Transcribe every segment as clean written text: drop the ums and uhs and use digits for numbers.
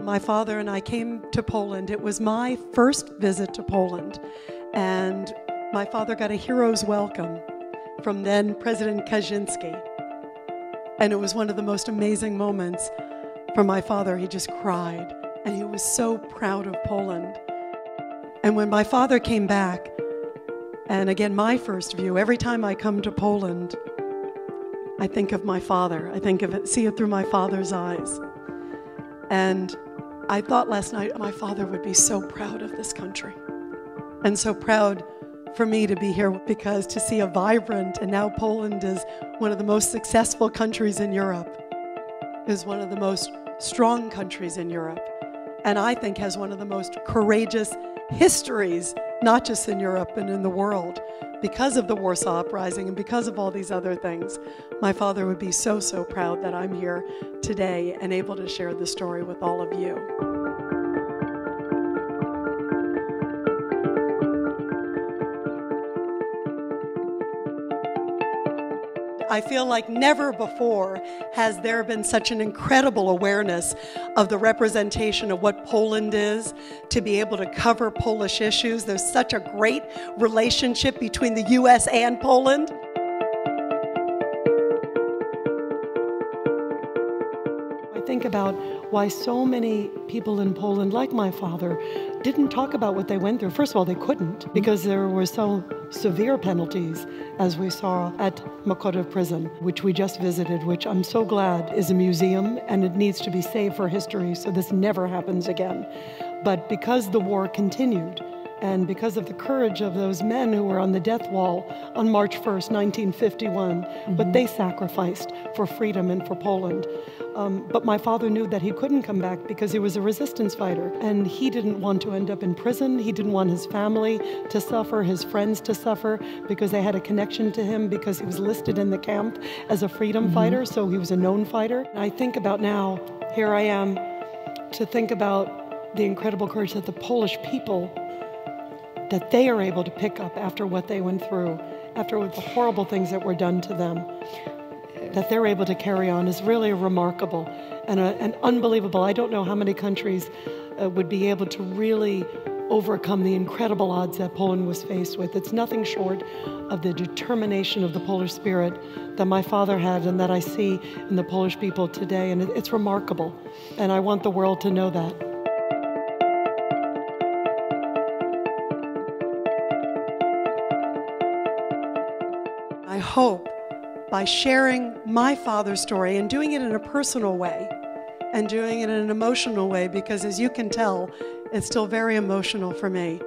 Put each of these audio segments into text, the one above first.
My father and I came to Poland. It was my first visit to Poland, and my father got a hero's welcome from then President Kaczynski. And it was one of the most amazing moments for my father. He just cried, and he was so proud of Poland. And when my father came back, and again, my first view, every time I come to Poland, I think of my father. I think of it, see it through my father's eyes. And I thought last night my father would be so proud of this country, and so proud for me to be here, because to see a vibrant, and now Poland is one of the most successful countries in Europe, is one of the most strong countries in Europe, and I think has one of the most courageous histories, not just in Europe and in the world, because of the Warsaw Uprising and because of all these other things. My father would be so, so proud that I'm here today and able to share this story with all of you. I feel like never before has there been such an incredible awareness of the representation of what Poland is, to be able to cover Polish issues. There's such a great relationship between the U.S. and Poland. I think about why so many people in Poland, like my father, didn't talk about what they went through. First of all, they couldn't, because there were so severe penalties, as we saw at Mokotów prison, which we just visited, which I'm so glad is a museum, and it needs to be saved for history so this never happens again. But because the war continued, and because of the courage of those men who were on the death wall on March 1st, 1951, what they sacrificed for freedom and for Poland. But my father knew that he couldn't come back because he was a resistance fighter, and he didn't want to end up in prison. He didn't want his family to suffer, his friends to suffer, because they had a connection to him because he was listed in the camp as a freedom fighter, so he was a known fighter. And I think about now, here I am, to think about the incredible courage that the Polish people, that they are able to pick up after what they went through, after the horrible things that were done to them, that they're able to carry on is really remarkable and unbelievable. I don't know how many countries would be able to really overcome the incredible odds that Poland was faced with. It's nothing short of the determination of the Polish spirit that my father had and that I see in the Polish people today, and it's remarkable. And I want the world to know that. I hope by sharing my father's story and doing it in a personal way and doing it in an emotional way, because as you can tell, it's still very emotional for me.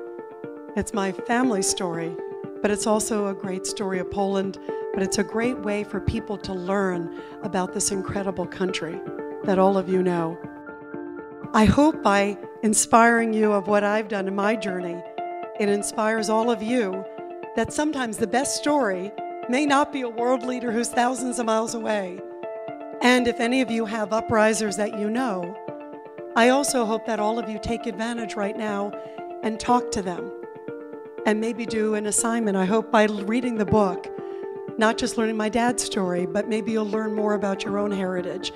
It's my family's story, but it's also a great story of Poland, but it's a great way for people to learn about this incredible country that all of you know. I hope by inspiring you of what I've done in my journey, it inspires all of you that sometimes the best story may not be a world leader who's thousands of miles away. And if any of you have uprisers that you know, I also hope that all of you take advantage right now and talk to them and maybe do an assignment. I hope by reading the book, not just learning my dad's story, but maybe you'll learn more about your own heritage.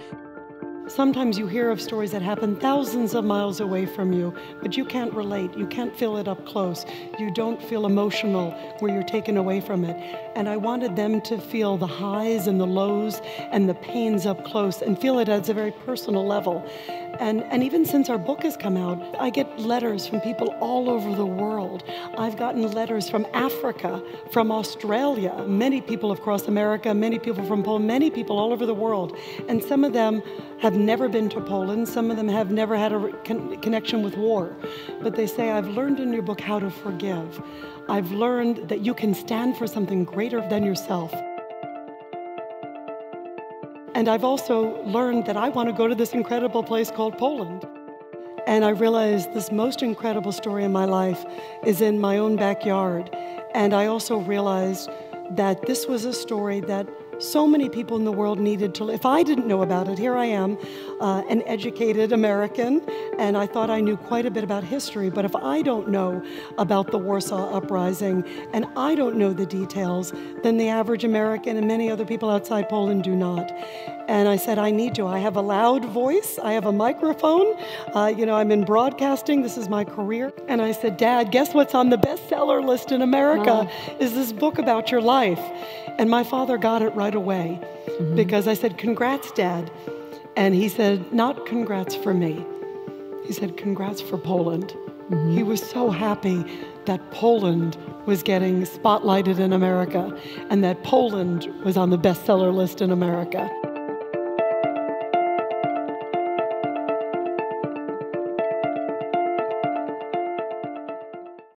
Sometimes you hear of stories that happen thousands of miles away from you, but you can't relate. You can't feel it up close. You don't feel emotional where you're taken away from it. And I wanted them to feel the highs and the lows and the pains up close and feel it at a very personal level. And even since our book has come out, I get letters from people all over the world. I've gotten letters from Africa, from Australia, many people across America, many people from Poland, many people all over the world. And some of them have never been to Poland. Some of them have never had a connection with war. But they say, I've learned in your book how to forgive. I've learned that you can stand for something greater than yourself. And I've also learned that I want to go to this incredible place called Poland. And I realized this most incredible story in my life is in my own backyard. And I also realized that this was a story that so many people in the world needed to, if I didn't know about it, here I am, an educated American, and I thought I knew quite a bit about history, but if I don't know about the Warsaw Uprising and I don't know the details, then the average American and many other people outside Poland do not. And I said, I need to. I have a loud voice. I have a microphone. I'm in broadcasting. This is my career. And I said, Dad, guess what's on the bestseller list in America is this book about your life. And my father got it right away because I said, congrats, Dad. And he said, not congrats for me. He said, congrats for Poland. He was so happy that Poland was getting spotlighted in America and that Poland was on the bestseller list in America.